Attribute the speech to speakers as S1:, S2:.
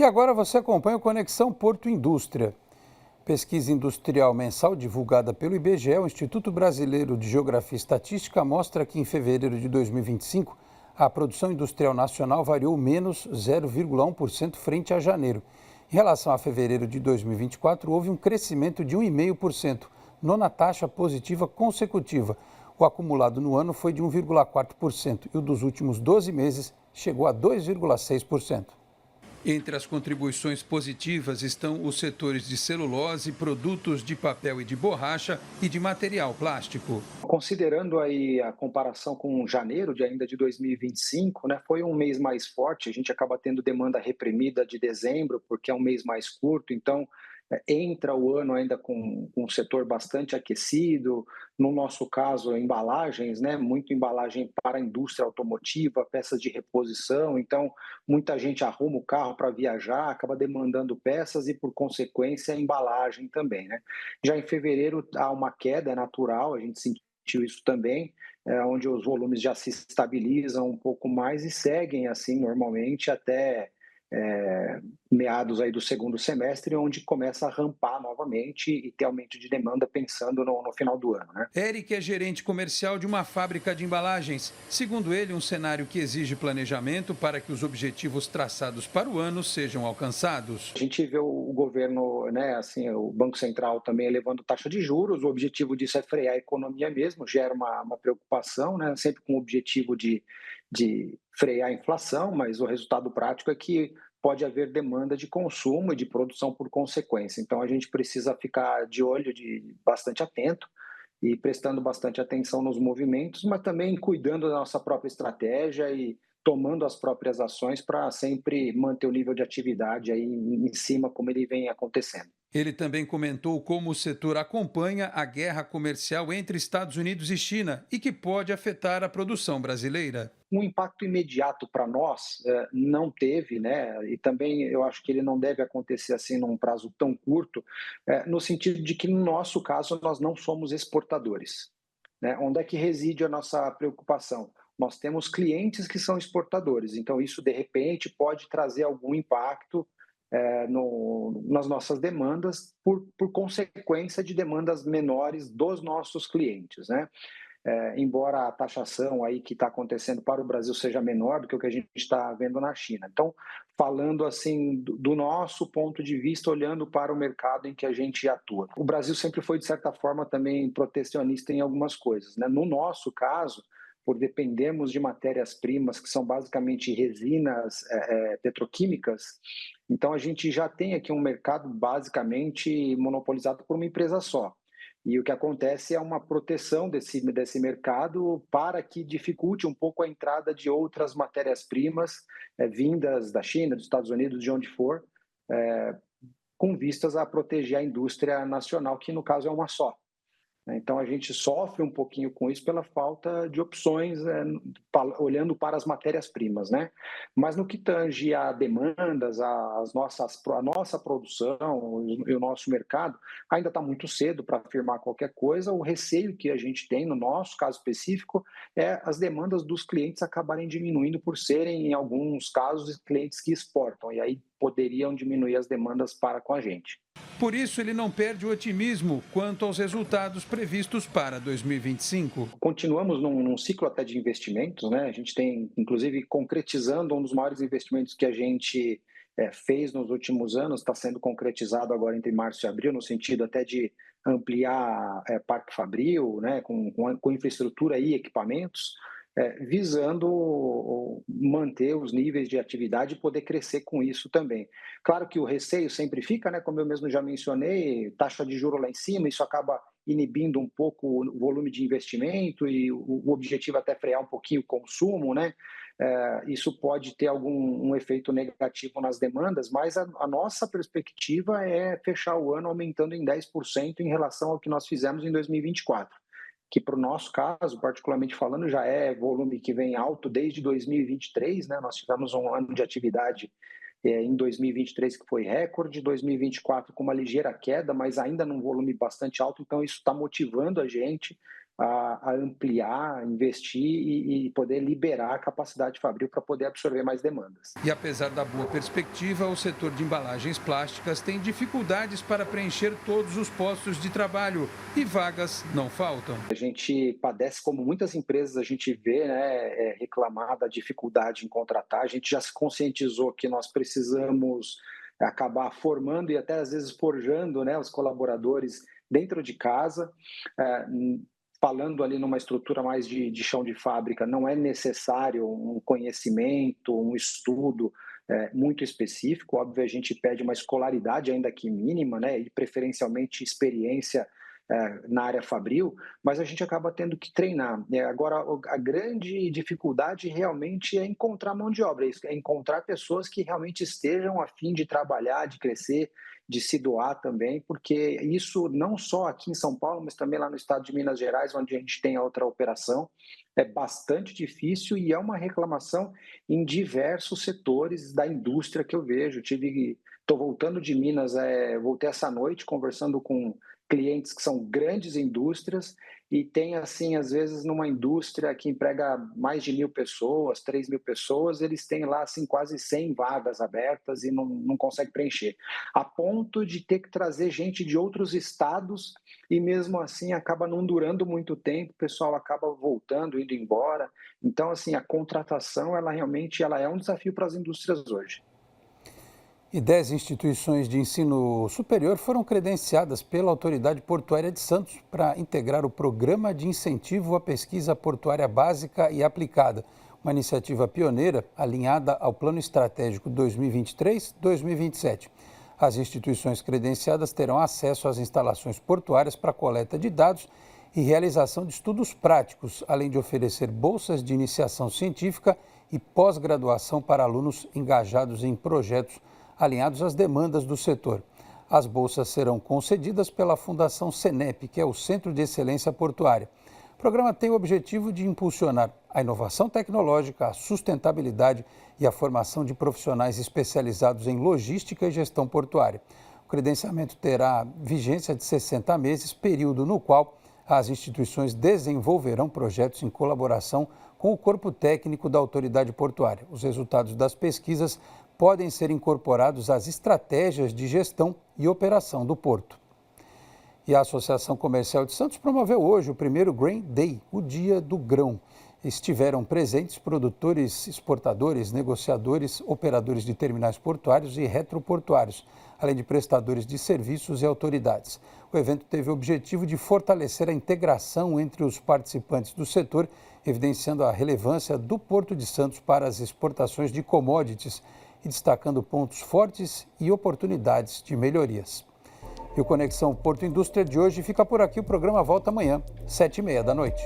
S1: E agora você acompanha o Conexão Porto Indústria. Pesquisa industrial mensal divulgada pelo IBGE, o Instituto Brasileiro de Geografia e Estatística, mostra que em fevereiro de 2025, a produção industrial nacional variou menos 0,1% frente a janeiro. Em relação a fevereiro de 2024, houve um crescimento de 1,5%, nona taxa positiva consecutiva. O acumulado no ano foi de 1,4% e o dos últimos 12 meses chegou a 2,6%. Entre as contribuições positivas estão os setores de celulose, produtos de papel e de borracha e de material plástico.
S2: Considerando aí a comparação com janeiro de ainda de 2025, né, foi um mês mais forte, a gente acaba tendo demanda reprimida de dezembro, porque é um mês mais curto, então entra o ano ainda com um setor bastante aquecido, no nosso caso, embalagens, né, muito embalagem para a indústria automotiva, peças de reposição, então muita gente arruma o carro para viajar, acaba demandando peças e, por consequência, a embalagem também, né? Já em fevereiro há uma queda, é natural, a gente sentiu isso também, onde os volumes já se estabilizam um pouco mais e seguem assim normalmente até meados aí do segundo semestre, onde começa a rampar novamente e ter aumento de demanda pensando no final do ano, né?
S1: Eric é gerente comercial de uma fábrica de embalagens. Segundo ele, um cenário que exige planejamento para que os objetivos traçados para o ano sejam alcançados.
S2: A gente vê o governo, né, assim, o Banco Central também elevando taxa de juros, o objetivo disso é frear a economia mesmo, gera uma preocupação, né, sempre com o objetivo de frear a inflação, mas o resultado prático é que pode haver demanda de consumo e de produção por consequência. Então a gente precisa ficar de olho, de bastante atento e prestando bastante atenção nos movimentos, mas também cuidando da nossa própria estratégia e tomando as próprias ações para sempre manter o nível de atividade aí em cima, como ele vem acontecendo.
S1: Ele também comentou como o setor acompanha a guerra comercial entre Estados Unidos e China e que pode afetar a produção brasileira.
S2: Um impacto imediato para nós não teve, né? E também eu acho que ele não deve acontecer assim num prazo tão curto, no sentido de que no nosso caso nós não somos exportadores, né? Onde é que reside a nossa preocupação? Nós temos clientes que são exportadores, então isso de repente pode trazer algum impacto nas nossas demandas por consequência de demandas menores dos nossos clientes, né? Embora a taxação aí que está acontecendo para o Brasil seja menor do que o que a gente está vendo na China. Então, falando assim do nosso ponto de vista, olhando para o mercado em que a gente atua. O Brasil sempre foi, de certa forma, também protecionista em algumas coisas, né? No nosso caso, por dependermos de matérias-primas que são basicamente resinas petroquímicas, então a gente já tem aqui um mercado basicamente monopolizado por uma empresa só. E o que acontece é uma proteção desse mercado para que dificulte um pouco a entrada de outras matérias-primas vindas da China, dos Estados Unidos, de onde for, com vistas a proteger a indústria nacional, que no caso é uma só. Então a gente sofre um pouquinho com isso pela falta de opções, olhando para as matérias-primas, né? Mas no que tange a demandas, a nossa produção e o nosso mercado, ainda está muito cedo para afirmar qualquer coisa. O receio que a gente tem, no nosso caso específico, é as demandas dos clientes acabarem diminuindo por serem, em alguns casos, clientes que exportam, e aí poderiam diminuir as demandas para com a gente.
S1: Por isso, ele não perde o otimismo quanto aos resultados previstos para 2025.
S2: Continuamos num ciclo até de investimentos, né? A gente tem, inclusive, concretizando um dos maiores investimentos que a gente fez nos últimos anos, está sendo concretizado agora entre março e abril, no sentido até de ampliar Parque Fabril, né? Com infraestrutura e equipamentos, visando manter os níveis de atividade e poder crescer com isso também. Claro que o receio sempre fica, né? Como eu mesmo já mencionei, taxa de juros lá em cima, isso acaba inibindo um pouco o volume de investimento e o objetivo até frear um pouquinho o consumo, né? Isso pode ter um efeito negativo nas demandas, mas a nossa perspectiva é fechar o ano aumentando em 10% em relação ao que nós fizemos em 2024, que para o nosso caso, particularmente falando, já é volume que vem alto desde 2023, né? Nós tivemos um ano de atividade em 2023 que foi recorde, 2024 com uma ligeira queda, mas ainda num volume bastante alto, então isso está motivando a gente a ampliar, investir e poder liberar a capacidade fabril para poder absorver mais demandas.
S1: E apesar da boa perspectiva, o setor de embalagens plásticas tem dificuldades para preencher todos os postos de trabalho e vagas não faltam.
S2: A gente padece, como muitas empresas a gente vê, né, reclamar da dificuldade em contratar. A gente já se conscientizou que nós precisamos acabar formando e até às vezes forjando, né, os colaboradores dentro de casa. Falando ali numa estrutura mais de chão de fábrica, não é necessário um conhecimento, um estudo muito específico. Óbvio, a gente pede uma escolaridade ainda que mínima, né, e preferencialmente experiência na área fabril, mas a gente acaba tendo que treinar. Agora, a grande dificuldade realmente é encontrar mão de obra, é encontrar pessoas que realmente estejam a fim de trabalhar, de crescer, de se doar também, porque isso não só aqui em São Paulo, mas também lá no estado de Minas Gerais, onde a gente tem a outra operação, é bastante difícil e é uma reclamação em diversos setores da indústria que eu vejo. Estou voltando de Minas, voltei essa noite conversando com clientes que são grandes indústrias e tem, assim, às vezes, numa indústria que emprega mais de 1.000 pessoas, 3.000 pessoas, eles têm lá, assim, quase 100 vagas abertas e não conseguem preencher. A ponto de ter que trazer gente de outros estados e, mesmo assim, acaba não durando muito tempo, o pessoal acaba voltando, indo embora. Então, assim, a contratação, ela realmente é um desafio para as indústrias hoje.
S1: E 10 instituições de ensino superior foram credenciadas pela Autoridade Portuária de Santos para integrar o Programa de Incentivo à Pesquisa Portuária Básica e Aplicada, uma iniciativa pioneira alinhada ao Plano Estratégico 2023-2027. As instituições credenciadas terão acesso às instalações portuárias para coleta de dados e realização de estudos práticos, além de oferecer bolsas de iniciação científica e pós-graduação para alunos engajados em projetos alinhados às demandas do setor. As bolsas serão concedidas pela Fundação Senep, que é o Centro de Excelência Portuária. O programa tem o objetivo de impulsionar a inovação tecnológica, a sustentabilidade e a formação de profissionais especializados em logística e gestão portuária. O credenciamento terá vigência de 60 meses, período no qual as instituições desenvolverão projetos em colaboração com o corpo técnico da autoridade portuária. Os resultados das pesquisas podem ser incorporados às estratégias de gestão e operação do porto. E a Associação Comercial de Santos promoveu hoje o primeiro Grain Day, o Dia do Grão. Estiveram presentes produtores, exportadores, negociadores, operadores de terminais portuários e retroportuários, além de prestadores de serviços e autoridades. O evento teve o objetivo de fortalecer a integração entre os participantes do setor, evidenciando a relevância do Porto de Santos para as exportações de commodities e destacando pontos fortes e oportunidades de melhorias. E o Conexão Porto Indústria de hoje fica por aqui. O programa volta amanhã, 19h30 da noite.